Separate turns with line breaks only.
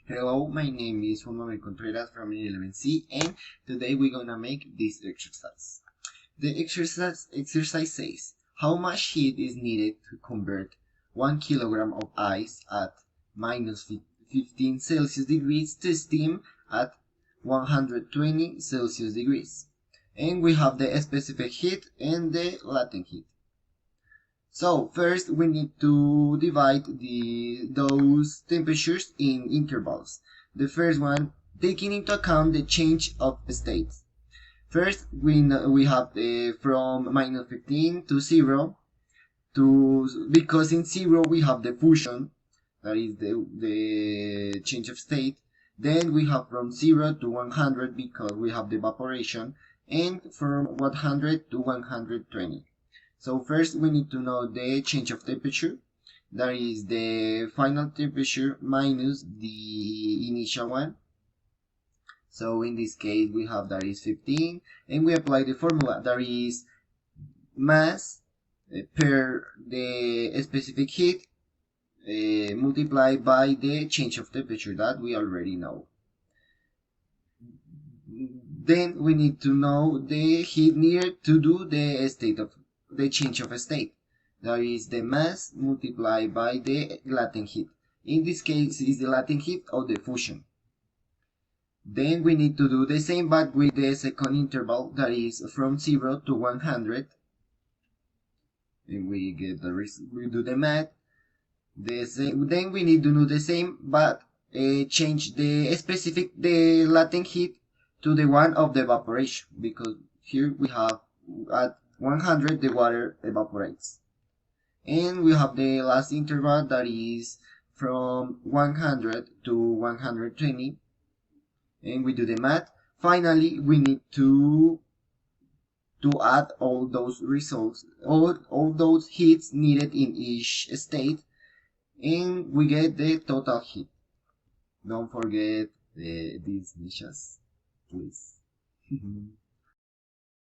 Hello, my name is Juan Manuel Contreras from 11C, and today we're gonna make this exercise. The exercise says how much heat is needed to convert 1 kilogram of ice at minus 15 Celsius degrees to steam at 120 Celsius degrees. And we have the specific heat and the latent heat. So first we need to divide those temperatures in intervals. The first one, taking into account the change of states. First, we have from minus 15 to 0, because in 0 we have the fusion, that is the change of state. Then we have from 0 to 100 because we have the evaporation, and from 100 to 120. So first we need to know the change of temperature, that is the final temperature minus the initial one. So in this case we have that is 15, and we apply the formula, that is mass per the specific heat multiplied by the change of temperature that we already know. Then we need to know the heat needed to do the change of state. That is the mass multiplied by the latent heat. In this case is the latent heat of the fusion. Then we need to do the same but with the second interval, that is from 0 to 100. And we get we do the math. Then we need to do the same but change the latent heat to the one of the evaporation, because here we have at 100 the water evaporates. And we have the last interval, that is from 100 to 120, and we do the math. Finally, we need to add all those results, all those heats needed in each state, and we get the total heat. Don't forget these dishes, please.